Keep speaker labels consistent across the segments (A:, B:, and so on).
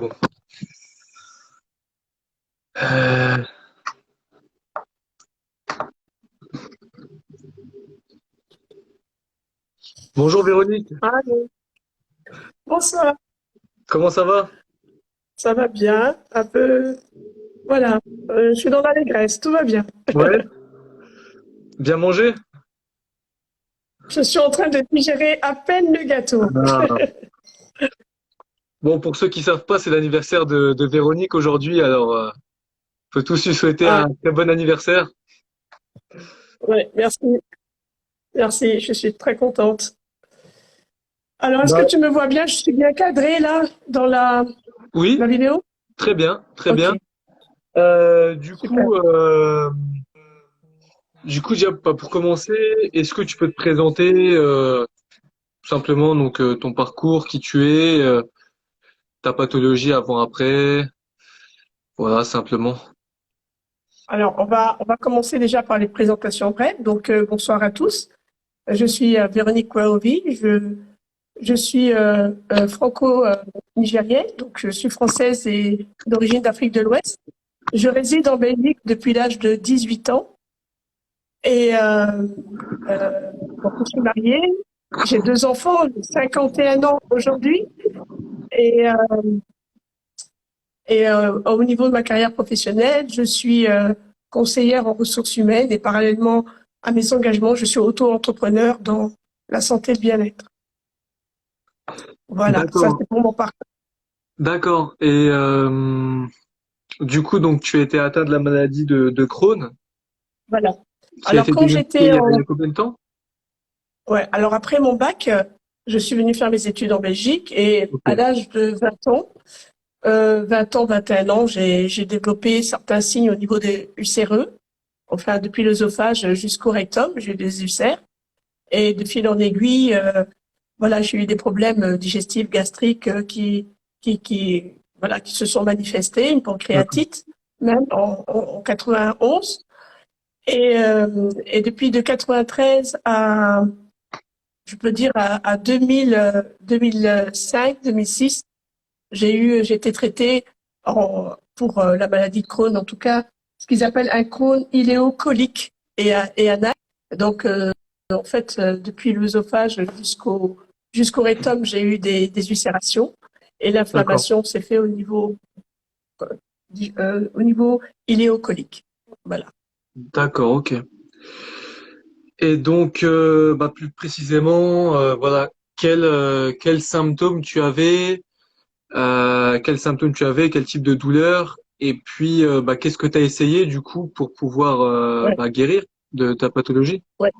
A: bon. Euh, Bonjour Véronique,
B: Allô. Bonsoir,
A: comment ça va?
B: ça va bien? Un peu, voilà, je suis dans l'allégresse, tout va bien.
A: Ouais, bien mangé?
B: Je suis en train de digérer à peine le gâteau.
A: Ah. Bon, pour ceux qui savent pas, c'est l'anniversaire de Véronique aujourd'hui, alors faut tous lui souhaiter
B: Ah,
A: un très bon anniversaire.
B: ouais, merci, merci, je suis très contente. Alors, est-ce que
A: Bah,
B: tu me vois bien? Je suis bien cadrée là, dans la
A: oui,
B: vidéo?
A: très bien, très
B: Ok,
A: bien. Euh, du
B: super.
A: coup, euh, déjà, bah, pour commencer, est-ce que tu peux te présenter tout simplement donc ton parcours, qui tu es, ta pathologie avant-après, voilà, simplement.
B: Alors, on va commencer déjà par les présentations brèves. Donc, bonsoir à tous. Je suis Véronique Kouaovi. Je suis franco-nigérienne, donc je suis française et d'origine d'Afrique de l'Ouest. Je réside en Belgique depuis l'âge de 18 ans et donc je suis mariée. J'ai deux enfants, j'ai 51 ans aujourd'hui et, euh, au niveau de ma carrière professionnelle, je suis conseillère en ressources humaines et parallèlement à mes engagements, je suis auto-entrepreneur dans la santé et le bien-être. Voilà, ça
A: D'accord,
B: c'est pour mon parcours.
A: d'accord. Et du coup, donc tu as été atteint de la maladie de Crohn,
B: Voilà.
A: qui a
B: Alors
A: été
B: quand
A: diagnostiquée
B: j'étais
A: il y a
B: en
A: combien de temps?
B: Ouais, alors après mon bac, je suis venue faire mes études en Belgique et
A: Ok,
B: à l'âge de 20 ans, 20 ans, 21 ans, j'ai développé certains signes au niveau des UCRE, enfin depuis l'œsophage jusqu'au rectum, j'ai eu des ulcères et de fil en aiguille, voilà, j'ai eu des problèmes digestifs, gastriques voilà, qui se sont manifestés, une
A: d'accord.
B: pancréatite même en 91 et depuis de 93 à je peux dire à 2000, 2005, 2006, j'ai été traitée pour la maladie de Crohn, en tout cas, ce qu'ils appellent un Crohn iléocolique et anal. Donc, en fait, depuis l'œsophage jusqu'au rectum, j'ai eu des ulcérations et
A: D'accord,
B: l'inflammation s'est fait au niveau iléocolique. Voilà.
A: d'accord, ok. Et donc, bah, plus précisément, voilà, quels symptômes tu avais, quel type de douleur, et puis, bah, qu'est-ce que tu as essayé du coup pour pouvoir
B: Ouais,
A: bah, guérir de ta pathologie?
B: ouais.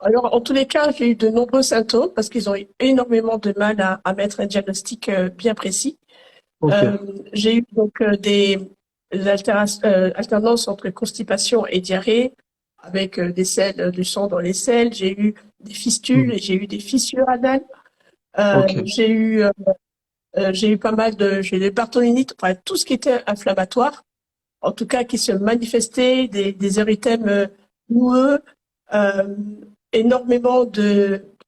B: Alors, en tous les cas, j'ai eu de nombreux symptômes parce qu'ils ont eu énormément de mal à mettre un diagnostic bien précis.
A: Ok,
B: Euh, j'ai eu donc alternances entre constipation et diarrhée avec des selles, du sang dans les selles. J'ai eu des
A: hmm,
B: fistules et j'ai eu des fissures anales.
A: ok,
B: J'ai eu pas mal j'ai des bartholinites, enfin tout ce qui était inflammatoire, en tout cas qui se manifestait, des érythèmes noueux, euh, énormément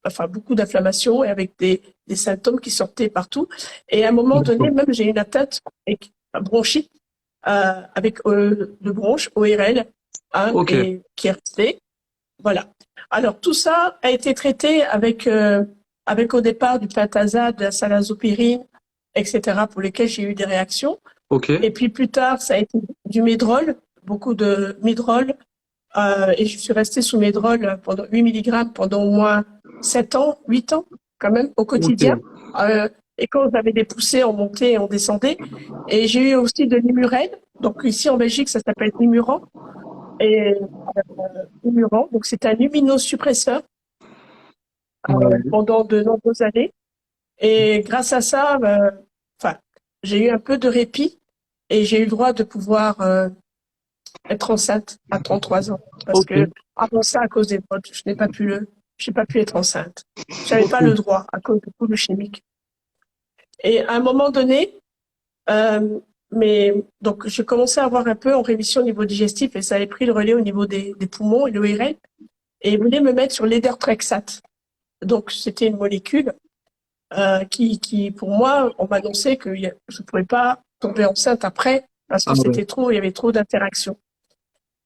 B: enfin beaucoup d'inflammation et avec des symptômes qui sortaient partout. Et à un moment donné,
A: d'accord,
B: même j'ai eu une atteinte bronchite avec le bronche, ORL, hein,
A: ok,
B: et qui est resté. Voilà. Alors tout ça a été traité avec au départ du pentazade, de la salazopyrine, etc., pour lesquels j'ai eu des réactions.
A: ok,
B: Et puis plus tard, ça a été du médrol, beaucoup de médrol, et je suis restée sous médrol pendant 8 milligrammes pendant au moins 7 ans, 8 ans, quand même, au quotidien.
A: ok,
B: Et quand j'avais des poussées, on montait et on descendait. Et j'ai eu aussi de l'Imuren. Donc ici en Belgique, ça s'appelle Imuran. Et Imuran, donc c'est un immunosuppresseur
A: ouais,
B: pendant de nombreuses années. Et grâce à ça, enfin, j'ai eu un peu de répit et j'ai eu le droit de pouvoir être enceinte à 33 ans. Parce
A: ok,
B: que avant ça, à cause des votes, je n'ai pas pu être enceinte. J'avais pas le
A: ok,
B: droit à cause de tout le chimique. Et à un moment donné, euh, donc je commençais à avoir un peu en rémission au niveau digestif et ça avait pris le relais au niveau des poumons et le l'ORL. Et ils voulaient me mettre sur l'Edertrexate. Donc c'était une molécule qui, pour moi, on m'annonçait que je ne pouvais pas tomber enceinte après parce
A: Ah
B: que
A: ouais.
B: il y avait trop d'interactions.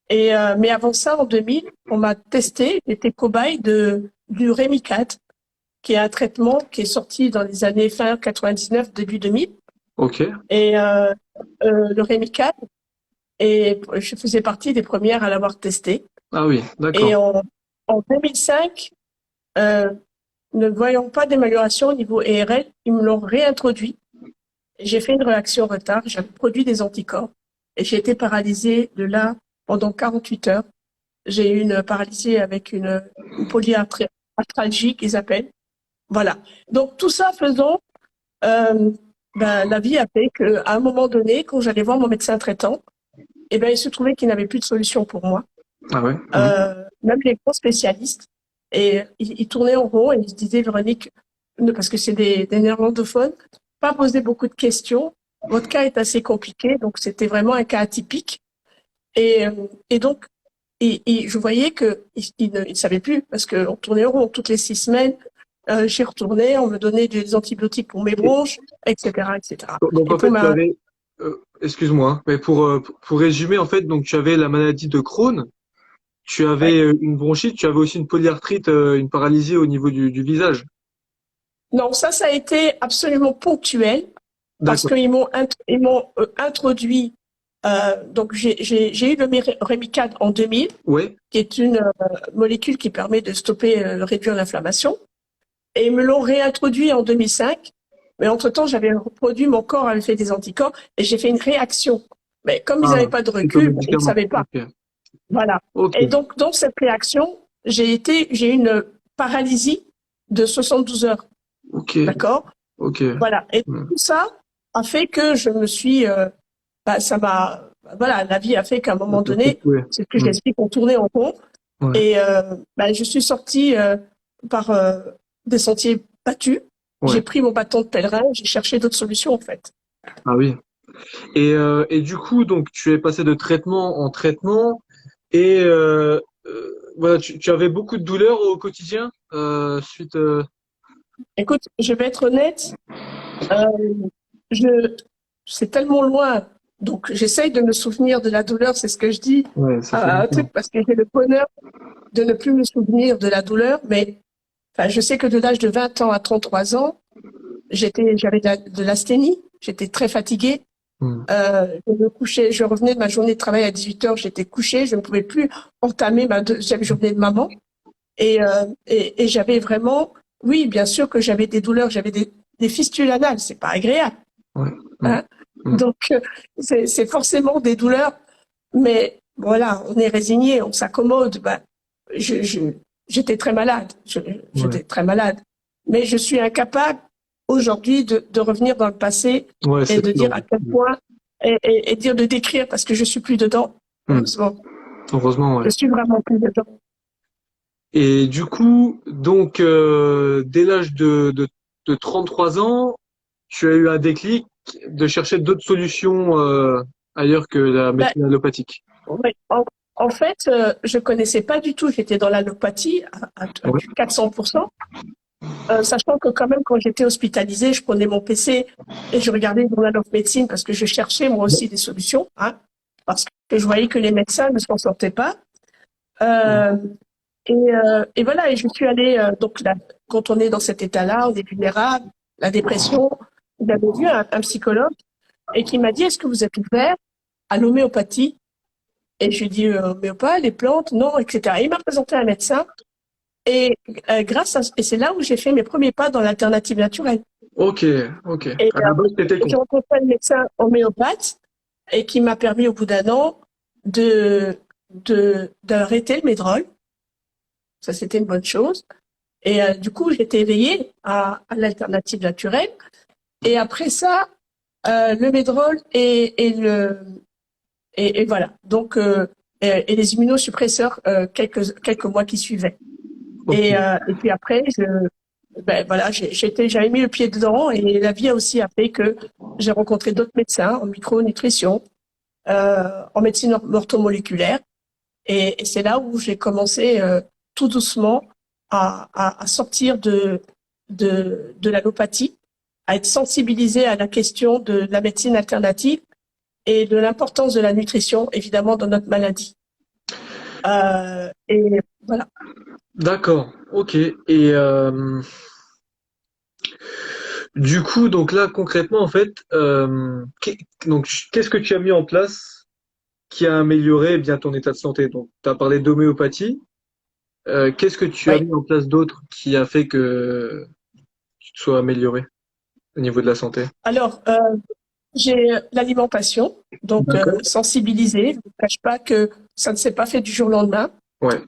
B: Mais avant ça, en 2000, on m'a testé, j'étais cobaye du Remicade, qui est un traitement qui est sorti dans les années fin 99, début 2000.
A: Ok.
B: Et le Remicade, et je faisais partie des premières à l'avoir testé.
A: Ah oui,
B: Et
A: d'accord.
B: en 2005, euh, ne voyant pas d'amélioration au niveau ERL, ils me l'ont réintroduit. J'ai fait une réaction en retard, j'ai produit des anticorps et j'ai été paralysée de là pendant 48 heures. J'ai eu une paralysie avec une polyarthralgie qu'ils appellent. Voilà. Donc tout ça faisant, euh, la vie a fait qu'à un moment donné, quand j'allais voir mon médecin traitant, il se trouvait qu'il n'avait plus de solution pour moi.
A: Ah ouais. Mhm.
B: Même les grands spécialistes. Et ils tournaient en rond et ils se disaient, Véronique, parce que c'est des néerlandophones, pas poser beaucoup de questions. Votre cas est assez compliqué, donc c'était vraiment un cas atypique. Et, et donc, je voyais que il ne savait plus parce qu'on tournait en rond toutes les 6 semaines. J'y retournais, on me donnait des antibiotiques pour mes
A: Et
B: bronches, etc., etc.
A: donc
B: Et
A: en
B: pour
A: fait, tu
B: ma,
A: avais, excuse-moi, hein, mais pour résumer, en fait, donc tu avais la maladie de Crohn, tu
B: ouais.
A: avais une bronchite, tu avais aussi une polyarthrite, une paralysie au niveau du visage.
B: Non, ça a été absolument ponctuel parce
A: D'accord.
B: ils m'ont introduit. Donc j'ai eu le Remicade en 2000,
A: Ouais.
B: qui est une molécule qui permet de stopper, réduire l'inflammation, et ils me l'ont réintroduit en 2005. Mais entre-temps, j'avais reproduit, mon corps avait fait des anticorps et j'ai fait une réaction. Mais comme ils
A: Ah,
B: n'avaient pas de
A: suite au
B: recul, ils ne
A: médicament.
B: savaient pas.
A: Ok.
B: Voilà.
A: Ok.
B: Et donc dans cette réaction, j'ai eu une paralysie de 72 heures.
A: Ok.
B: D'accord?
A: Ok.
B: Voilà. Et
A: Hmm.
B: tout ça a fait que je me suis, ça m'a, voilà, la vie a fait qu'à un moment
A: Ça fait
B: donné,
A: couler.
B: c'est ce que
A: Hmm.
B: j'explique, on tournait en rond.
A: Ouais.
B: Et je suis sortie par des sentiers battus.
A: Ouais.
B: J'ai pris mon bâton de pèlerin, j'ai cherché d'autres solutions en fait.
A: Ah oui. Et du coup, donc, tu es passé de traitement en traitement et voilà, tu avais beaucoup de douleurs au quotidien suite.
B: Écoute, je vais être honnête, euh, je, c'est tellement loin. Donc j'essaye de me souvenir de la douleur, c'est ce que je dis
A: Ouais, ça fait
B: à un
A: longtemps.
B: truc parce que j'ai le bonheur de ne plus me souvenir de la douleur, mais enfin, je sais que de l'âge de 20 ans à 33 ans, j'avais de l'asthénie, j'étais très fatiguée.
A: Hmm.
B: Je me couchais, je revenais de ma journée de travail à 18 heures, j'étais couchée, je ne pouvais plus entamer ma deuxième journée de maman. Et j'avais vraiment, oui, bien sûr que j'avais des douleurs, j'avais des fistules anales, c'est pas agréable,
A: Ouais. Hmm.
B: hein.
A: Hmm.
B: Donc, c'est forcément des douleurs, mais voilà, on est résigné, on s'accommode. Ben, je, je, j'étais très malade,
A: Ouais.
B: j'étais très malade, mais je suis incapable aujourd'hui de revenir dans le passé
A: Ouais,
B: et
A: c'est
B: de dire à
A: long.
B: quel point et dire de décrire parce que je suis plus dedans.
A: Hmm.
B: Heureusement,
A: Heureusement, ouais.
B: je suis vraiment plus dedans.
A: Et du coup, donc, dès l'âge de 33 ans, tu as eu un déclic de chercher d'autres solutions ailleurs que la
B: Ben,
A: médecine allopathique.
B: ouais, en fait, je connaissais pas du tout. J'étais dans l'allopathie à
A: Ouais.
B: du 400%, sachant que quand même quand j'étais hospitalisée, je prenais mon PC et je regardais le Journal of Medicine parce que je cherchais moi aussi des solutions, hein, parce que je voyais que les médecins ne s'en sortaient pas. Euh, et voilà, et je suis allée, donc là, quand on est dans cet état-là, on est vulnérable, la dépression, j'avais vu un psychologue et qui m'a dit, est-ce que vous êtes ouvert à l'homéopathie? Et je lui ai dit, homéopathie, les plantes, non, etc. Et il m'a présenté un médecin et et c'est là où j'ai fait mes premiers pas dans l'alternative naturelle.
A: Ok, ok.
B: Et
A: À la base, t'étais
B: j'ai
A: con.
B: rencontré un médecin homéopathe et qui m'a permis au bout d'un an de, d'arrêter le médrol. Ça, c'était une bonne chose. Et du coup, j'étais éveillée à l'alternative naturelle. Et après ça, le médrol et voilà. Donc, et les immunosuppresseurs quelques mois qui suivaient.
A: Ok.
B: Et puis après, voilà, j'avais mis le pied dedans et la vie aussi a fait que j'ai rencontré d'autres médecins en micronutrition, en médecine orthomoléculaire. Et c'est là où j'ai commencé tout doucement à sortir de l'allopathie, à être sensibilisé à la question de la médecine alternative et de l'importance de la nutrition, évidemment, dans notre maladie. Et voilà.
A: D'accord. Ok. Et du coup, donc là, concrètement, en fait, donc qu'est-ce que tu as mis en place qui a amélioré bien ton état de santé? Donc, tu as parlé d'homéopathie. Qu'est-ce que tu as
B: Oui.
A: mis en place d'autre qui a fait que tu te sois amélioré au niveau de la santé?
B: Alors, j'ai l'alimentation, donc
A: D'accord.
B: sensibiliser. Je ne cache pas que ça ne s'est pas fait du jour au lendemain,
A: Ouais.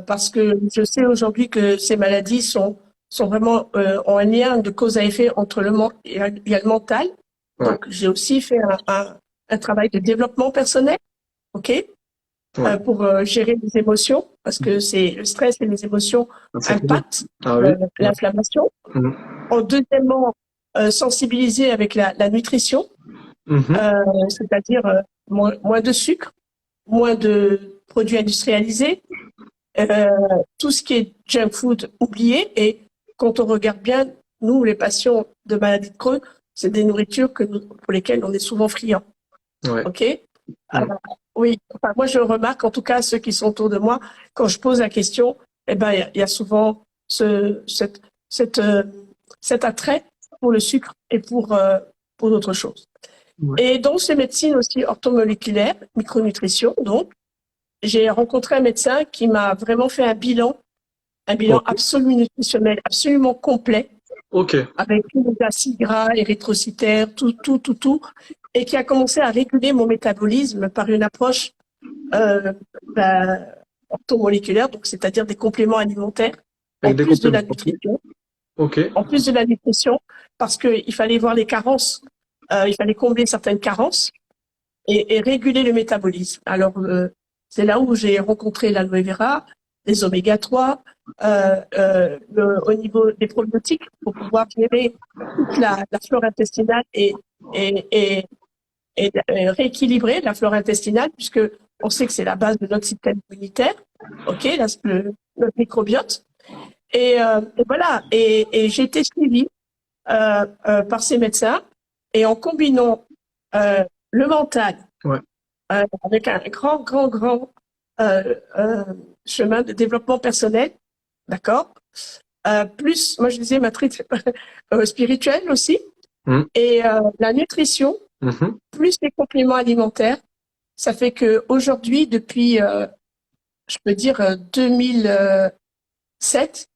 B: parce que je sais aujourd'hui que ces maladies sont vraiment ont un lien de cause à effet entre il y a le mental.
A: Ouais.
B: Donc, j'ai aussi fait un travail de développement personnel, ok,
A: Ouais.
B: pour gérer les émotions, parce que c'est le stress et les émotions
A: Ah, c'est très bien.
B: impactent
A: Ah oui. Ouais.
B: l'inflammation.
A: Mhm.
B: En deuxièmement, sensibiliser avec la nutrition,
A: Mhm.
B: c'est-à-dire moins de sucre, moins de produits industrialisés, euh, tout ce qui est junk food oublié. Et quand on regarde bien, nous, les patients de maladie de Crohn, c'est des nourritures pour lesquelles on est souvent friands.
A: Ouais.
B: OK?
A: Mhm.
B: Alors, oui, enfin, moi, je remarque, en tout cas, ceux qui sont autour de moi, quand je pose la question, eh ben, il y a souvent cette, cet attrait pour le sucre et pour d'autres choses.
A: Ouais.
B: Et donc, ces médecines aussi orthomoléculaires, micronutrition, donc, j'ai rencontré un médecin qui m'a vraiment fait un bilan
A: Ok.
B: absolument nutritionnel, absolument complet,
A: Ok.
B: avec tous les acides gras, érythrocytaires, tout, et qui a commencé à réguler mon métabolisme par une approche euh, ben, orthomoléculaire, donc c'est-à-dire des compléments alimentaires, en
A: Avec des
B: plus de
A: compléments.
B: la nutrition,
A: Ok.
B: en plus de la nutrition, parce qu'il fallait voir les carences, il fallait combler certaines carences et réguler le métabolisme. Alors, c'est là où j'ai rencontré l'aloe vera, les oméga 3, au niveau des probiotiques, pour pouvoir gérer toute la flore intestinale et, et, et rééquilibrer la flore intestinale, puisque on sait que c'est la base de notre système immunitaire, ok, notre microbiote. Et voilà, et j'ai été suivie par ces médecins, et en combinant le mental
A: Ouais.
B: avec un grand chemin de développement personnel, d'accord. Plus, moi je disais matrice spirituelle aussi,
A: Mhm.
B: et la nutrition,
A: Mhm.
B: plus les compléments alimentaires, ça fait que aujourd'hui, depuis, je peux dire 2007,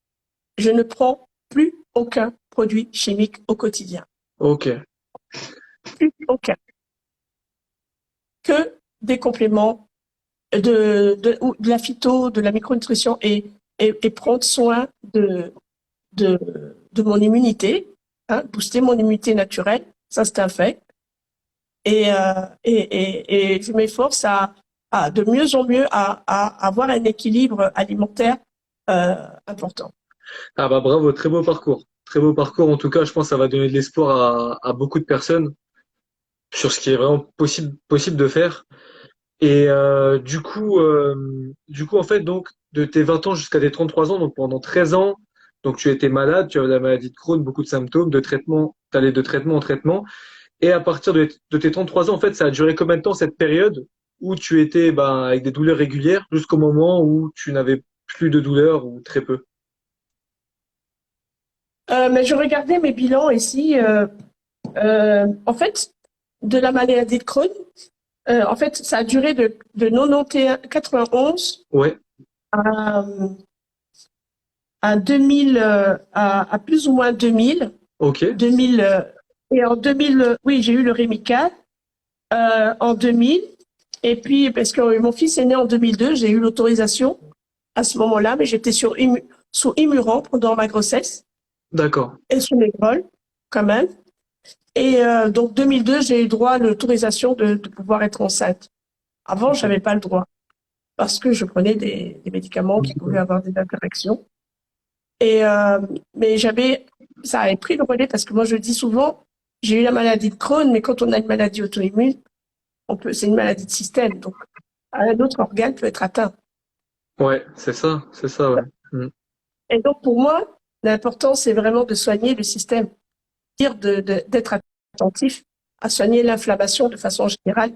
B: je ne prends plus aucun produit chimique au quotidien,
A: Ok.
B: plus aucun, que des compléments de la phyto, de la micronutrition et prendre soin de, de mon immunité, hein, booster mon immunité naturelle, ça c'est un fait. Et je m'efforce à de mieux en mieux à avoir un équilibre alimentaire important.
A: Ah bah bravo, très beau parcours. Très beau parcours. En tout cas, je pense que ça va donner de l'espoir à beaucoup de personnes sur ce qui est vraiment possible de faire. Et du coup, en fait, donc, de tes 20 ans jusqu'à tes 33 ans, donc pendant 13 ans, donc tu étais malade, tu avais la maladie de Crohn, beaucoup de symptômes, de traitement, t'allais de traitement en traitement. Et à partir de tes 33 ans, en fait, ça a duré combien de temps cette période où tu étais ben, avec des douleurs régulières jusqu'au moment où tu n'avais plus de douleurs ou très peu?
B: Mais je regardais mes bilans ici. En fait, de la maladie de Crohn, en fait, ça a duré de 91, 91
A: Ouais,
B: à, à 2000, à plus ou moins 2000.
A: ok,
B: 2000 et en 2000, oui, j'ai eu le Rémical en 2000. Et puis, parce que mon fils est né en 2002, j'ai eu l'autorisation à ce moment-là, mais j'étais sous Imuran pendant ma grossesse
A: d'accord.
B: et sous Négrol, quand même. Et donc 2002, j'ai eu droit à l'autorisation de pouvoir être enceinte. Avant, j'avais pas le droit parce que je prenais des médicaments qui pouvaient avoir des interactions. Et mais ça avait pris le relais parce que moi je dis souvent, j'ai eu la maladie de Crohn, mais quand on a une maladie auto-immune, c'est une maladie de système, donc un autre organe peut être atteint.
A: Ouais, c'est ça, ouais. Mm.
B: Et donc pour moi, L'important, c'est vraiment de soigner le système, d'être attentif à soigner l'inflammation de façon générale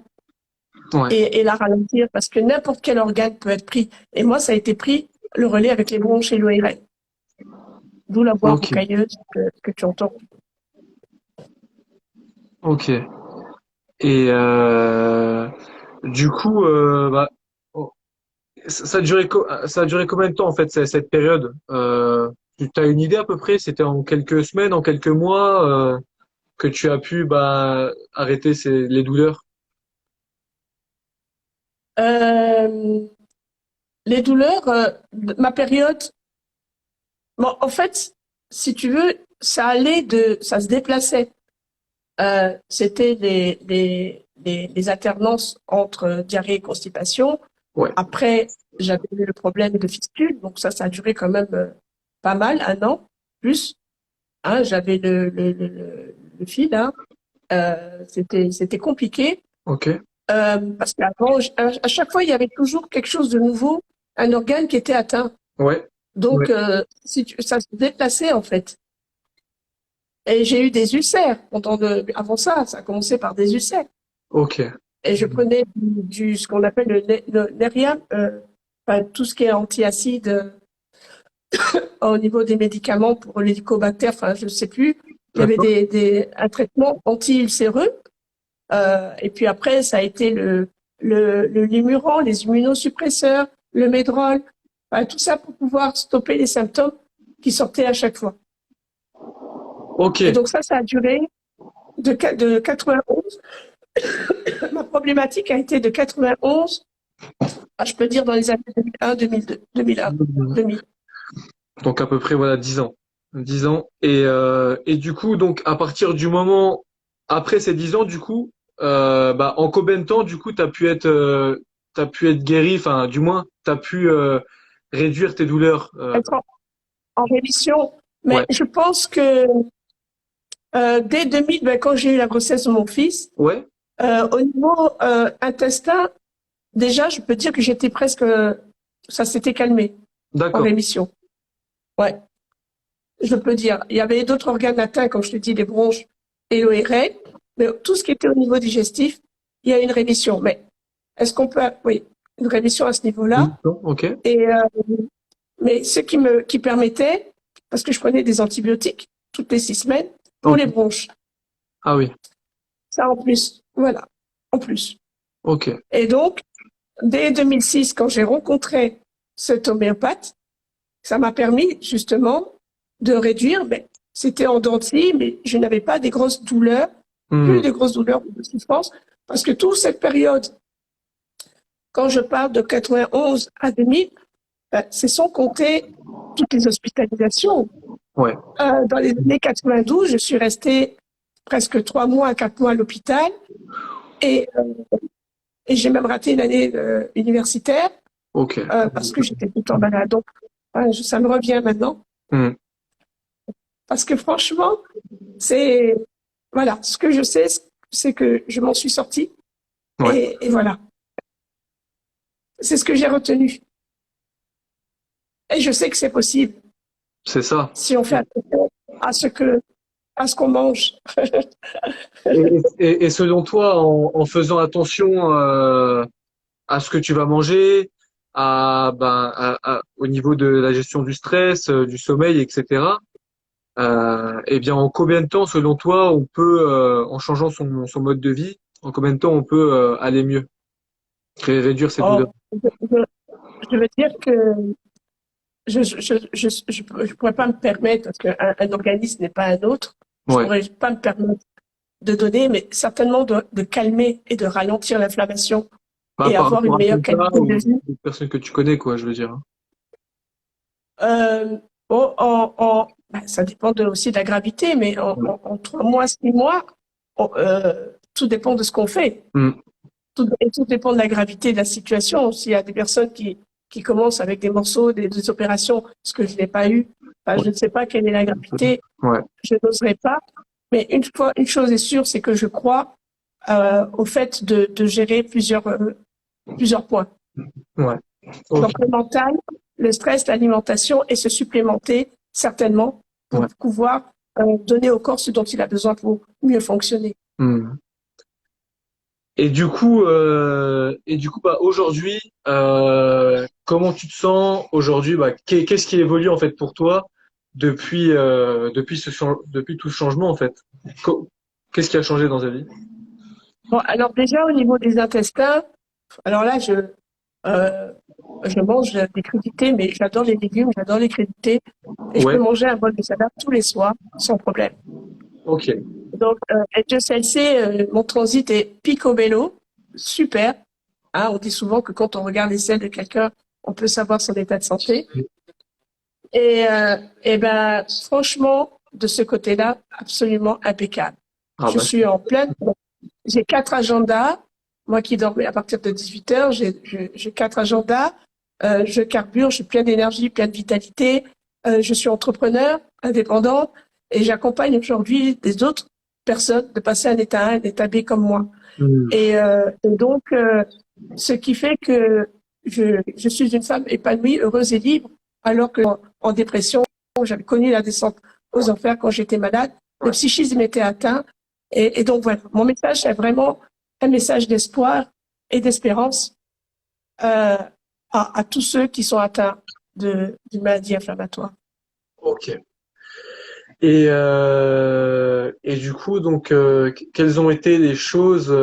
A: Ouais.
B: et la ralentir parce que n'importe quel organe peut être pris. Et moi, ça a été pris le relais avec les bronches et l'ORL, d'où la voix
A: Ok.
B: rocailleuse que tu entends.
A: Ok. Et du coup, bah, oh, ça a duré combien de temps en fait cette période? Tu as une idée à peu près? C'était en quelques semaines, en quelques mois que tu as pu bah, arrêter les douleurs?
B: Euh, les douleurs, ma période, bon, en fait, si tu veux, ça se déplaçait. C'était les alternances entre diarrhée et constipation.
A: Ouais.
B: Après, j'avais eu le problème de fistule, donc ça a duré quand même pas mal, 1 an plus. Hein, j'avais le fil, hein. C'était compliqué
A: Ok.
B: parce qu'avant, à chaque fois, il y avait toujours quelque chose de nouveau, un organe qui était atteint.
A: Ouais.
B: Donc,
A: Ouais.
B: ça se déplaçait en fait. Et j'ai eu des ulcères avant ça. Ça a commencé par des ulcères.
A: Ok.
B: Et je prenais ce qu'on appelle le Neriam, enfin, tout ce qui est antiacide au niveau des médicaments pour l'hélicobactère, enfin, je ne sais plus. Il y avait
A: D'accord.
B: un traitement anti-ulcéreux. Et puis après, ça a été le Limuran, les immunosuppresseurs, le Medrol, enfin, tout ça pour pouvoir stopper les symptômes qui sortaient à chaque fois.
A: Ok.
B: Et donc ça a duré de 91. Ma problématique a été de 91, je peux dire dans les années 2001, 2002, 2001, 2000.
A: Donc à peu près voilà 10 ans. 10 ans. Et du coup, donc à partir du moment après ces 10 ans, du coup, bah en combien de temps, du coup, t'as pu être guéri, enfin du moins, t'as pu réduire tes douleurs.
B: Être en rémission.
A: Ouais.
B: Mais je pense que dès 2000, ben, quand j'ai eu la grossesse de mon fils,
A: Ouais.
B: au niveau intestin, déjà, je peux dire que j'étais presque, ça s'était calmé en
A: D'accord.
B: rémission. Ouais, je peux dire. Il y avait d'autres organes atteints, comme je te dis, les bronches et l'ORL, mais tout ce qui était au niveau digestif, il y a une rémission. Mais est-ce qu'on peut, oui, une rémission à ce niveau-là?
A: Non, ok.
B: Et mais ce qui permettait, parce que je prenais des antibiotiques toutes les 6 semaines pour
A: Ok.
B: les bronches.
A: Ah oui.
B: Ça en plus, voilà, en plus.
A: Ok.
B: Et donc, dès 2006, quand j'ai rencontré cet homéopathe, ça m'a permis justement de réduire, mais c'était en dentier, mais je n'avais pas des grosses douleurs, plus
A: Hmm.
B: de grosses douleurs ou de souffrance, parce que toute cette période, quand je parle de 91 à 2000, c'est sans compter toutes les hospitalisations.
A: Ouais.
B: Dans les années 92, je suis restée presque 3 mois à 4 mois à l'hôpital et, euh, et j'ai même raté une année universitaire
A: Ok.
B: parce que j'étais tout le temps malade. Donc, ça me revient maintenant.
A: Hmm.
B: Parce que franchement, c'est, voilà, ce que je sais, c'est que je m'en suis sortie
A: Ouais.
B: et voilà. C'est ce que j'ai retenu. Et je sais que c'est possible
A: C'est ça.
B: si on fait attention à ce qu'on mange.
A: Et selon toi, en faisant attention à ce que tu vas manger, au niveau de la gestion du stress, du sommeil, etc. Eh bien, en combien de temps, selon toi, on peut, en changeant son mode de vie, en combien de temps on peut aller mieux, réduire ses douleurs?
B: Oh, je veux dire que je pourrais pas me permettre, parce qu'un un organisme n'est pas un autre, je
A: Ouais.
B: pourrais pas me permettre de donner, mais certainement de calmer et de ralentir l'inflammation
A: Pas
B: et
A: par
B: avoir une
A: rapport à
B: meilleure
A: ton cas
B: qualité de
A: ou
B: vie.
A: des personnes que tu connais, quoi, je veux dire.
B: Euh, ça dépend aussi de la gravité, mais
A: Ouais.
B: en 3 mois, 6 mois, tout dépend de ce qu'on fait.
A: Hmm.
B: Tout dépend de la gravité de la situation. S'il y a des personnes qui commencent avec des morceaux, des opérations, ce que je n'ai pas eu, enfin, je ne sais pas quelle est la gravité,
A: Ouais.
B: je n'oserais pas. Mais une chose est sûre, c'est que je crois au fait de gérer plusieurs points.
A: Ouais. Ok.
B: Donc le mental, le stress, l'alimentation et se supplémenter certainement, pour
A: Ouais.
B: pouvoir donner au corps ce dont il a besoin pour mieux fonctionner.
A: Hmm. Et du coup, bah aujourd'hui, comment tu te sens aujourd'hui? Bah, qu'est-ce qui évolue en fait pour toi depuis tout ce changement en fait? Qu'est-ce qui a changé dans ta vie?
B: Bon, alors déjà au niveau des intestins, alors là euh, je mange des crudités, mais j'adore les légumes, j'adore les crudités, et je peux
A: Ouais.
B: manger un bol de salade tous les soirs sans problème.
A: Ok.
B: Donc, et Dieu seul sait, mon transit est picobello, super. Hein, on dit souvent que quand on regarde les selles de quelqu'un, on peut savoir son état de santé. Et ben, franchement, de ce côté-là, absolument impeccable.
A: Ah
B: Je
A: bah.
B: suis en pleine. J'ai 4 agendas. Moi qui dormais à partir de 18 heures, j'ai 4 agendas. Je carbure, je suis pleine d'énergie, pleine de vitalité. Je suis entrepreneur, indépendante, et j'accompagne aujourd'hui des autres personnes de passer un état A, un état B comme moi.
A: Hmm.
B: Et donc, ce qui fait que je suis une femme épanouie, heureuse et libre, alors que en dépression, j'avais connu la descente aux enfers quand j'étais malade, le
A: Ouais.
B: psychisme était atteint. Et donc voilà, mon message, c'est vraiment un message d'espoir et d'espérance à tous ceux qui sont atteints d'une maladie inflammatoire.
A: Ok. Et du coup, donc, quelles ont été les choses,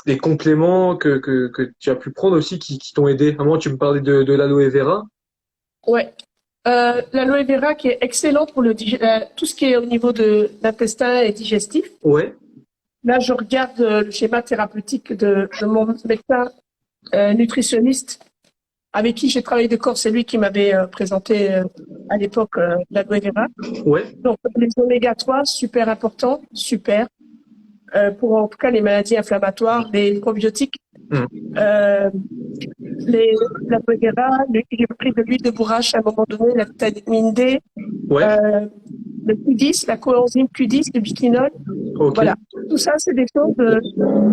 A: les compléments que tu as pu prendre aussi qui t'ont aidé? À un moment, tu me parlais de l'aloe vera.
B: Ouais. L'aloe vera qui est excellente pour tout ce qui est au niveau de l'intestin et digestif.
A: Ouais.
B: Là, je regarde le schéma thérapeutique de mon médecin nutritionniste avec qui j'ai travaillé de corps. C'est lui qui m'avait présenté à l'époque l'aloe vera.
A: Ouais.
B: Donc, les oméga 3, super important, super. Pour en tout cas les maladies inflammatoires, les probiotiques,
A: Hmm.
B: euh, l'aloe vera, j'ai pris de l'huile de bourrache à un moment donné, la vitamine D,
A: Ouais.
B: euh, le Q10, la coenzyme Q10, le biquinol.
A: Ok.
B: Voilà. Tout ça, c'est des choses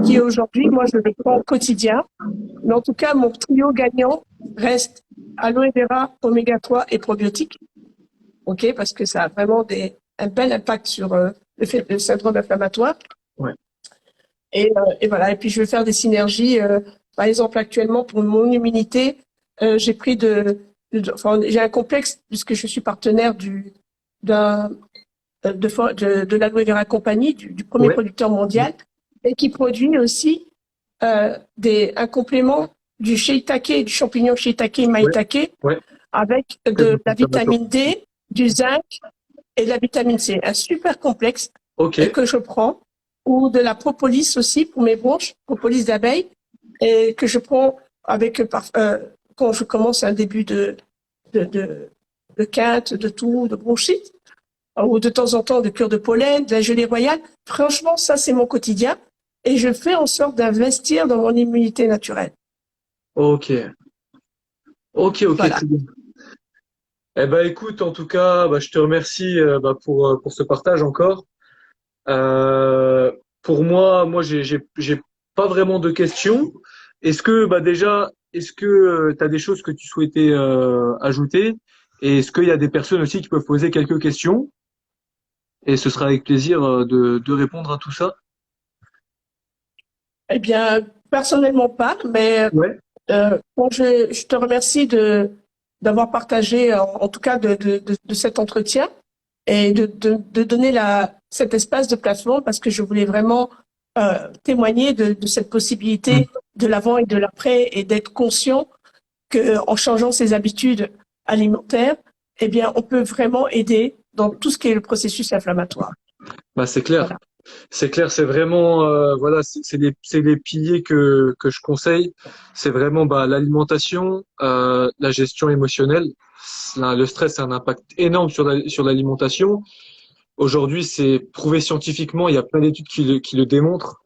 B: qui aujourd'hui, moi, je les prends au quotidien. Mais en tout cas, mon trio gagnant reste aloe vera, oméga 3 et probiotiques. OK? Parce que ça a vraiment un bel impact sur le syndrome inflammatoire.
A: Ouais.
B: Et voilà. Et puis, je vais faire des synergies. Par exemple, actuellement, pour mon immunité, j'ai pris enfin, j'ai un complexe puisque je suis partenaire d'un, de l'Aloe Vera Company, du premier
A: Ouais.
B: producteur mondial, et qui produit aussi un complément du shiitake, du champignon shiitake
A: Ouais.
B: maitake,
A: Ouais.
B: avec
A: Très
B: de la
A: inflammatoire.
B: vitamine D, du zinc et de la vitamine C. Un super complexe
A: Ok.
B: que je prends, ou de la propolis aussi pour mes bronches, propolis d'abeille, et que je prends avec quand je commence un début de, de, de quinte, de toux, de bronchite, ou de temps en temps de cure de pollen, de la gelée royale. Franchement, ça, c'est mon quotidien. Et je fais en sorte d'investir dans mon immunité naturelle.
A: Ok. Ok. Ok.
B: Voilà.
A: Très bien. Eh ben, écoute, en tout cas, bah, je te remercie bah, pour ce partage encore. Euh, pour moi, j'ai pas vraiment de questions. Est-ce que, bah, déjà, est-ce que tu as des choses que tu souhaitais ajouter? Et est-ce qu'il y a des personnes aussi qui peuvent poser quelques questions? Et ce sera avec plaisir de répondre à tout ça.
B: Eh bien, personnellement pas, mais
A: Ouais.
B: bon, je te remercie d'avoir partagé, en tout cas, de cet entretien et de donner cet espace de plateforme parce que je voulais vraiment témoigner de cette
A: Mm.
B: possibilité de l'avant et de l'après et d'être conscient que en changeant ses habitudes alimentaires, eh bien, on peut vraiment aider dans tout ce qui est le processus inflammatoire.
A: Bah, c'est clair.
B: Voilà.
A: C'est clair, c'est vraiment voilà, c'est les piliers que je conseille. C'est vraiment bah, l'alimentation, la gestion émotionnelle. Le stress a un impact énorme sur l'alimentation. Aujourd'hui, c'est prouvé scientifiquement. Il y a plein d'études qui le démontrent,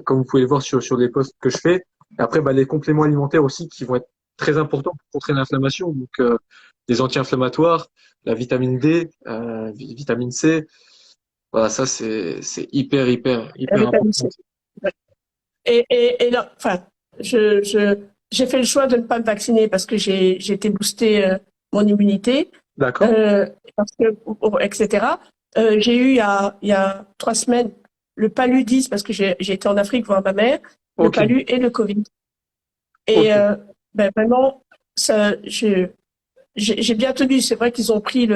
A: comme vous pouvez le voir sur les posts que je fais. Et après, bah, les compléments alimentaires aussi qui vont être très importants pour contrer l'inflammation. Donc, des anti-inflammatoires, la vitamine D, vitamine C. Voilà, ça c'est hyper
B: Avec la
A: important.
B: lycée. Ouais. Et là, enfin, j'ai fait le choix de ne pas me vacciner parce que j'ai été boosté mon immunité.
A: D'accord.
B: euh, parce que, etc. J'ai eu il y a 3 semaines le paludisme parce que j'ai été en Afrique voir ma mère, le
A: Ok.
B: palu et le Covid.
A: Ok.
B: Et ben vraiment, ça, j'ai bien tenu. C'est vrai qu'ils ont pris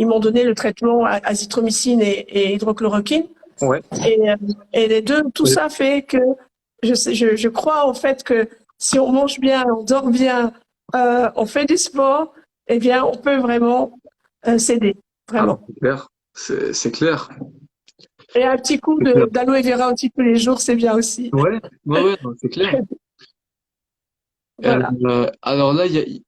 B: ils m'ont donné le traitement azithromycine et hydrochloroquine.
A: Ouais.
B: Et, euh, et les deux, tout ça fait que je crois en fait que si on mange bien, on dort bien, on fait du sport, eh bien, on peut vraiment s'aider,
A: Ah bah,
B: vraiment.
A: c'est clair. C'est clair.
B: Et un petit coup
A: C'est clair.
B: d'aloe vera un petit peu les jours, c'est bien aussi.
A: Ouais, ouais, ouais, non, c'est clair.
B: Voilà.
A: Alors là, il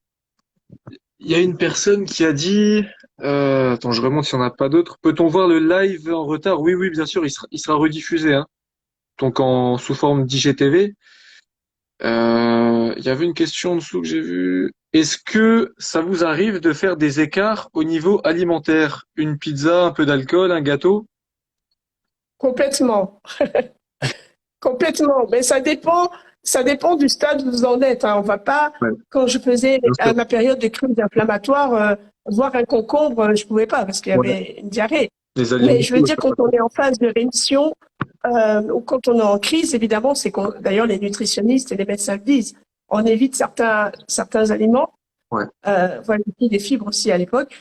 A: y a une personne qui a dit, attends, je remonte s'il n'y en a pas d'autres. Peut-on voir le live en retard? Oui, oui, bien sûr, il sera rediffusé, hein. Donc sous forme d'IGTV. Il y avait une question en dessous que j'ai vue. Est-ce que ça vous arrive de faire des écarts au niveau alimentaire? Une pizza, un peu d'alcool, un gâteau?
B: Complètement. Complètement. Mais ça dépend du stade où vous en êtes, hein. On va pas,
A: Ouais,
B: quand je faisais
A: bien
B: à
A: sûr.
B: ma période de crise inflammatoire, voir un concombre, je pouvais pas parce qu'il y
A: Ouais.
B: avait une diarrhée.
A: Les
B: Mais
A: aliments,
B: je veux
A: ouais,
B: dire,
A: ça
B: quand
A: passe.
B: on est en phase de rémission, ou quand on est en crise, évidemment, d'ailleurs, les nutritionnistes et les médecins le disent, on évite certains aliments,
A: Ouais.
B: voilà, des fibres aussi à l'époque,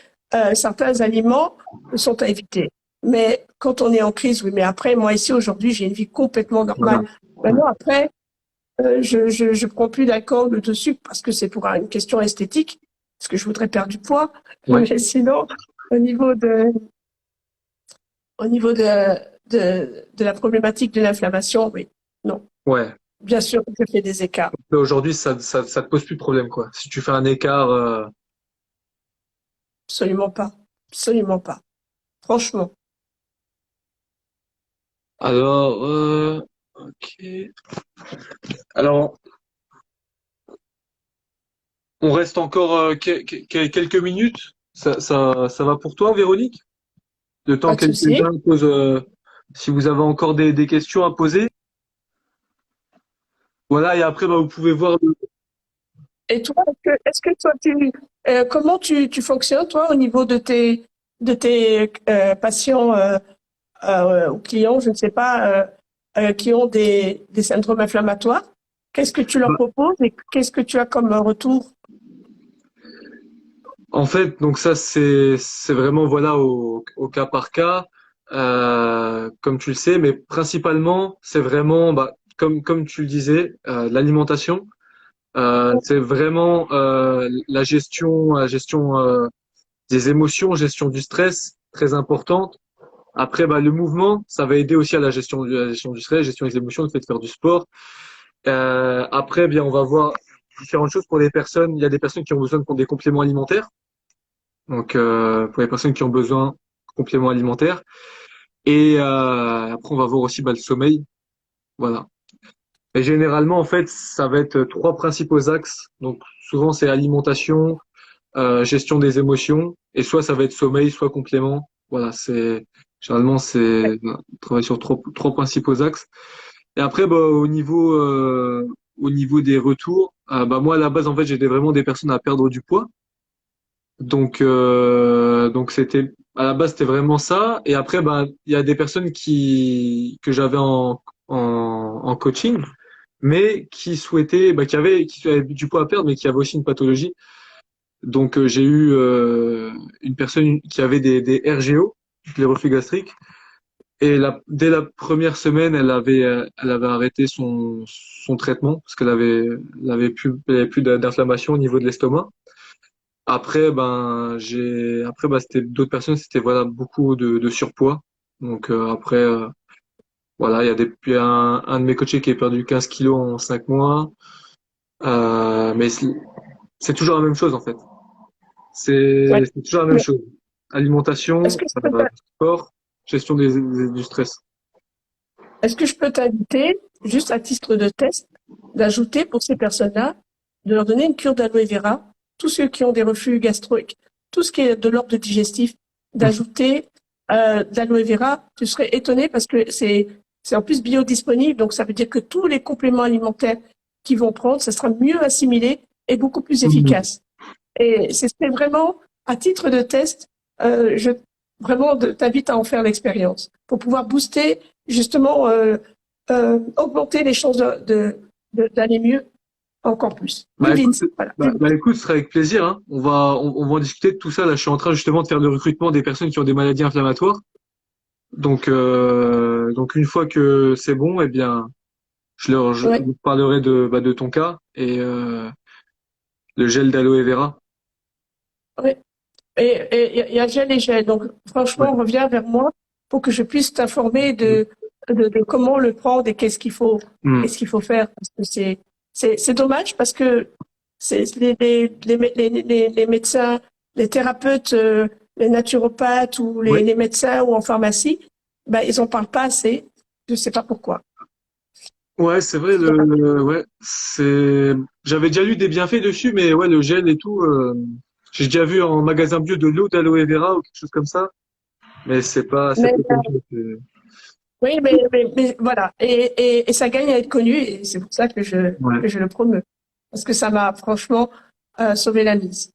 B: certains aliments sont à éviter. Mais quand on est en crise, oui, mais après, moi ici, aujourd'hui, j'ai une vie complètement
A: Voilà.
B: normale.
A: Ouais.
B: Maintenant, après, je prends plus d'alcool ou de sucre parce que c'est pour une question esthétique, parce que je voudrais perdre du poids.
A: Ouais.
B: Mais sinon, au niveau de, au niveau de la problématique de l'inflammation, oui, non.
A: Ouais.
B: Bien sûr, je fais des écarts.
A: Mais aujourd'hui, ça te pose plus de problème, quoi. Si tu fais un écart,
B: Absolument pas. Absolument pas. Franchement.
A: alors, ok. Alors, on reste encore quelques minutes. Ça va pour toi, Véronique? Le temps
B: Pas de
A: que
B: souci.
A: quelqu'un pose, si vous avez encore des questions à poser. Voilà, et après, bah, vous pouvez voir.
B: Et toi, est-ce que toi, comment tu fonctionnes, toi, au niveau de tes patients ou clients, je ne sais pas, qui ont des syndromes inflammatoires? Qu'est-ce que tu leur
A: Bah,
B: proposes et qu'est-ce que tu as comme retour?
A: en fait, donc ça, c'est vraiment voilà au cas par cas, comme tu le sais, mais principalement, c'est vraiment, bah, comme tu le disais, l'alimentation. C'est vraiment la gestion des émotions, gestion du stress, très importante. Après, bah, le mouvement, ça va aider aussi à la gestion du stress, gestion des émotions, le fait de faire du sport. Après, bien, on va voir différentes choses pour les personnes. Il y a des personnes qui ont besoin de des compléments alimentaires. Donc, pour les personnes qui ont besoin de compléments alimentaires. Et après, on va voir aussi bah, le sommeil. Voilà. Et généralement, en fait, ça va être trois principaux axes. Donc, souvent, c'est alimentation, gestion des émotions, et soit ça va être sommeil, soit complément. Voilà, généralement c'est on travaille sur trois principaux axes. Et après, bah, au niveau des retours, bah moi à la base en fait j'aidais vraiment des personnes à perdre du poids. Donc c'était à la base c'était vraiment ça. Et après, bah il y a des personnes que j'avais en coaching, mais qui souhaitaient, bah, qui avaient du poids à perdre, mais qui avaient aussi une pathologie. Donc j'ai eu une personne qui avait des RGO, les reflux gastriques, et dès la première semaine, elle avait arrêté son traitement parce qu'elle avait plus d'inflammation au niveau de l'estomac. Après, c'était d'autres personnes, c'était voilà beaucoup de surpoids. Donc après, voilà, il y a puis un de mes coachés qui a perdu 15 kilos en 5 mois. Mais c'est toujours la même chose en fait.
B: Ouais.
A: C'est toujours la même chose.
B: Est-ce
A: Alimentation,
B: que je peux
A: sport, gestion du stress.
B: Est-ce que je peux t'inviter, juste à titre de test, d'ajouter pour ces personnes-là, de leur donner une cure d'aloe vera, tous ceux qui ont des reflux gastriques, tout ce qui est de l'ordre digestif,
A: Mhm.
B: d'ajouter de l'aloe vera. Tu serais étonné parce que c'est en plus biodisponible, donc ça veut dire que tous les compléments alimentaires qu'ils vont prendre, ça sera mieux assimilé et beaucoup plus
A: Mhm.
B: efficace. Et c'est vraiment à titre de test, je vraiment t'invite à en faire l'expérience pour pouvoir booster justement, augmenter les chances d'aller mieux encore plus, plus
A: Bah écoute,
B: vite. Voilà, plus vite.
A: écoute, ce sera avec plaisir, hein. On va en discuter de tout ça. Là, je suis en train justement de faire le recrutement des personnes qui ont des maladies inflammatoires. Donc une fois que c'est bon, eh bien, je
B: Ouais,
A: vous parlerai de ton cas et le gel d'aloe vera.
B: ouais. Et il y a gel et gel. Donc,
A: Ouais.
B: franchement, reviens vers moi pour que je puisse t'informer de comment le prendre et
A: Hmm.
B: qu'est-ce qu'il faut faire. Parce que c'est dommage parce que c'est les médecins, les thérapeutes, les naturopathes ou
A: Ouais.
B: les médecins ou en pharmacie, ben, ils en parlent pas assez. Je sais pas pourquoi.
A: Ouais, c'est vrai, ouais, j'avais déjà lu des bienfaits dessus, mais ouais, le gel et tout, j'ai déjà vu en magasin bio de l'eau d'aloe vera ou quelque chose comme ça, mais c'est
B: Mais,
A: pas connu.
B: oui, mais voilà. Et ça gagne à être connu et c'est pour ça
A: Ouais.
B: que je le promeux. Parce que ça m'a franchement sauvé la mise.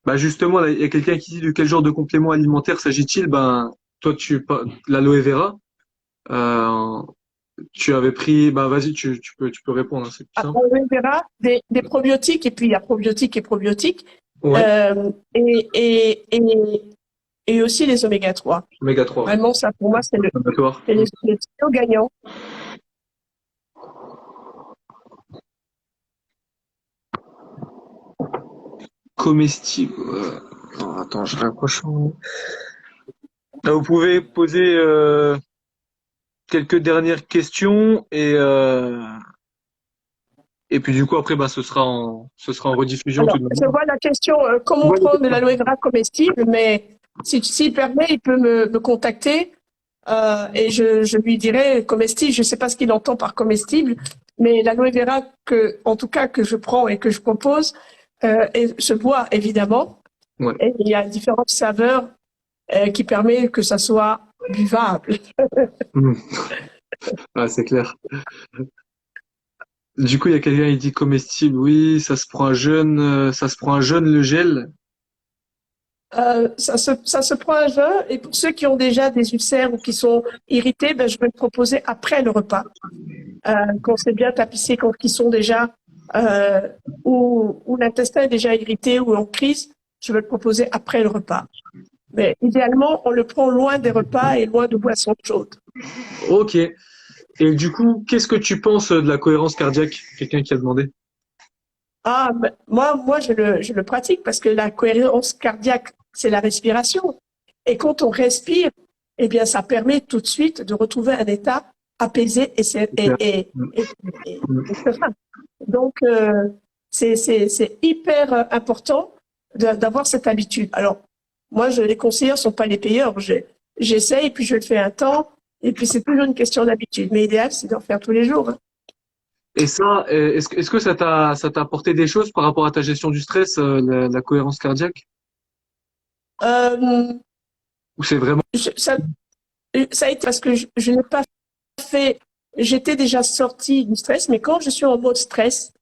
A: Bah justement, là, il y a quelqu'un qui dit de quel genre de complément alimentaire s'agit-il? Ben, toi, l'aloe vera, euh, tu avais pris, bah vas-y, tu peux répondre, hein, c'est plus simple.
B: Après, on verra des probiotiques et puis il y a probiotiques et probiotiques
A: Ouais,
B: euh, et, et, et, et aussi les oméga 3.
A: oméga 3, ouais.
B: Vraiment, ça pour moi,
A: Inflammatoire.
B: c'est le trio gagnant.
A: Comestible. Attends, je rapproche. Là, vous pouvez poser quelques dernières questions et puis du coup après bah ce sera en rediffusion tout
B: Alors,
A: de
B: je
A: même.
B: vois la question, comment
A: Ouais,
B: prendre de l'aloe vera comestible, mais s'il permet, il peut me contacter et je lui dirai comestible. Je ne sais pas ce qu'il entend par comestible, mais l'aloe vera en tout cas, que je prends et que je propose, et se boit évidemment.
A: ouais.
B: Et il y a différentes saveurs qui permettent que ça soit buvable.
A: Hmm. Ah, c'est clair. Du coup, il y a quelqu'un qui dit comestible. Oui, ça se prend un jeune le gel.
B: Ça se prend à jeun et pour ceux qui ont déjà des ulcères ou qui sont irrités, ben, je vais le proposer après le repas. Quand c'est bien tapissé, quand ils sont déjà euh, où l'intestin est déjà irrité ou en crise, je vais le proposer après le repas. Mais idéalement, on le prend loin des repas et loin de boissons chaudes.
A: Ok. Et du coup, qu'est-ce que tu penses de la cohérence cardiaque? Quelqu'un qui a demandé.
B: Ah, ben, moi, je le pratique parce que la cohérence cardiaque, c'est la respiration. Et quand on respire, eh bien, ça permet tout de suite de retrouver un état apaisé
A: Super. Hmm.
B: et serein. Donc, c'est hyper important d'avoir cette habitude. Alors, moi, les conseillers sont pas les payeurs. J'essaye, puis je le fais un temps, et puis c'est toujours une question d'habitude. Mais l'idéal, c'est d'en faire tous les jours, hein.
A: Et ça, est-ce que ça t'a apporté des choses par rapport à ta gestion du stress, la cohérence cardiaque?
B: Euh,
A: Ou c'est vraiment.
B: je- ça, ça a été parce que je n'ai pas fait, j'étais déjà sortie du stress, mais quand je suis en mode stress,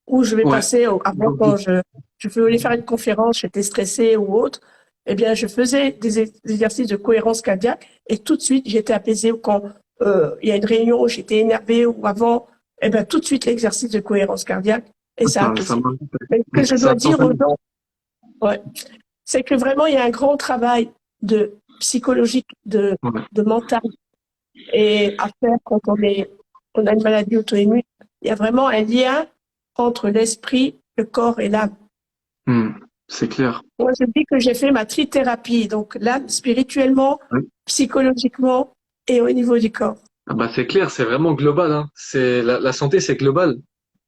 B: où je vais
A: Ouais.
B: passer, avant quand je voulais faire une conférence, j'étais stressée ou autre, eh bien, je faisais des exercices de cohérence cardiaque et tout de suite, j'étais apaisée. Ou quand il y a une réunion où j'étais énervée ou avant, eh bien, tout de suite, l'exercice de cohérence cardiaque et ça a
A: Ça
B: apaisé.
A: marche.
B: Mais ce que je
A: Ça
B: dois dire aux
A: accompagne.
B: gens, ouais, c'est que vraiment, il y a un grand travail de psychologique,
A: Ouais.
B: de mental et à faire quand on a une maladie auto-immune. Il y a vraiment un lien entre l'esprit, le corps et l'âme.
A: Hmm. C'est clair.
B: Moi, je dis que j'ai fait ma trithérapie, donc l'âme spirituellement,
A: Ouais.
B: psychologiquement et au niveau du corps.
A: Ah bah c'est clair, c'est vraiment global, hein. La santé, c'est global.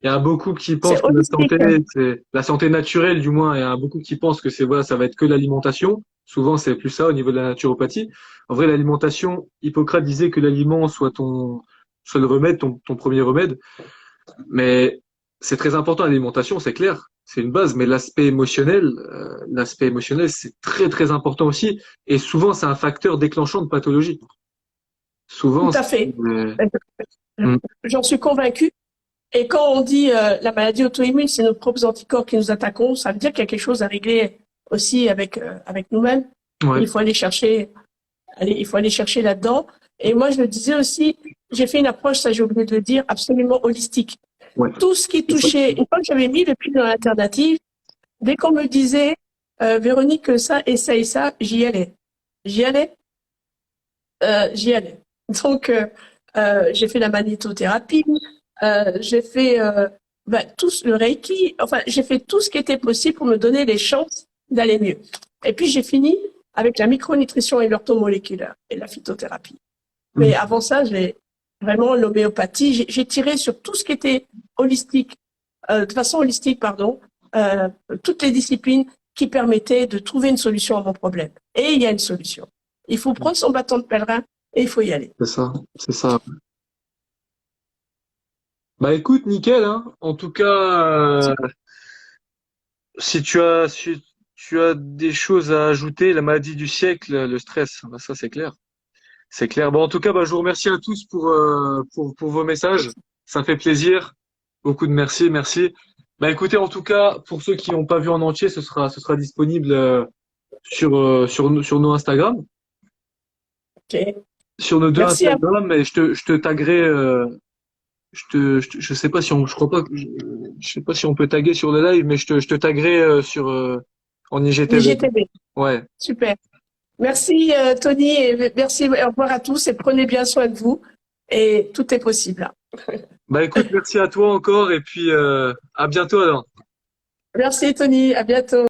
A: Il y a beaucoup qui
B: C'est
A: pensent que la santé,
B: holistique, hein.
A: c'est la santé naturelle, du moins. Il y a beaucoup qui pensent que c'est voilà, ça va être que l'alimentation. Souvent, c'est plus ça au niveau de la naturopathie. En vrai, l'alimentation, Hippocrate disait que l'aliment soit le remède, ton premier remède. Mais c'est très important l'alimentation, c'est clair. C'est une base, mais l'aspect émotionnel, c'est très très important aussi. Et souvent, c'est un facteur déclenchant de pathologie.
B: Tout
A: Souvent,
B: à fait.
A: Hmm.
B: J'en suis convaincue. Et quand on dit la maladie auto-immune, c'est nos propres anticorps qui nous attaquons, ça veut dire qu'il y a quelque chose à régler aussi avec nous-mêmes.
A: Ouais,
B: Il faut aller chercher, il faut aller chercher là-dedans. Et moi, je me disais aussi, j'ai fait une approche, ça j'ai oublié de le dire, absolument holistique.
A: ouais,
B: Tout ce qui
A: c'est ça.
B: touchait, une fois que j'avais mis le pied dans l'alternative, dès qu'on me disait, Véronique, ça, essaye ça, j'y allais. J'y allais, j'y allais. Donc, j'ai fait la magnétothérapie, j'ai fait tout le Reiki, enfin, j'ai fait tout ce qui était possible pour me donner les chances d'aller mieux. Et puis, j'ai fini avec la micronutrition et l'orthomoléculaire et la phytothérapie. Mais
A: Mhm.
B: avant ça, j'ai vraiment l'homéopathie, j'ai tiré sur tout ce qui était holistique, de façon holistique, pardon, euh, toutes les disciplines qui permettaient de trouver une solution à mon problème. Et il y a une solution. Il faut prendre son bâton de pèlerin et il faut y aller.
A: C'est ça, c'est ça. Bah écoute, nickel, hein. En tout cas, si tu as des choses à ajouter, la maladie du siècle, le stress, bah ça c'est clair. C'est clair. Bon, en tout cas, bah, je vous remercie à tous pour vos messages. Ça fait plaisir. Beaucoup de merci, merci. Bah écoutez, en tout cas, pour ceux qui n'ont pas vu en entier, ce sera disponible sur nos Instagram,
B: Ok.
A: sur nos deux
B: Merci à vous.
A: Instagram, et je te taguerai. Je sais pas si on, je crois pas, je sais pas si on peut taguer sur le live, mais je te taguerai en IGTV.
B: l'IGTV.
A: Ouais.
B: Super. Merci Tony et merci, au revoir à tous et prenez bien soin de vous et tout est possible.
A: Bah écoute, merci à toi encore et puis à bientôt alors.
B: Merci Tony, à bientôt.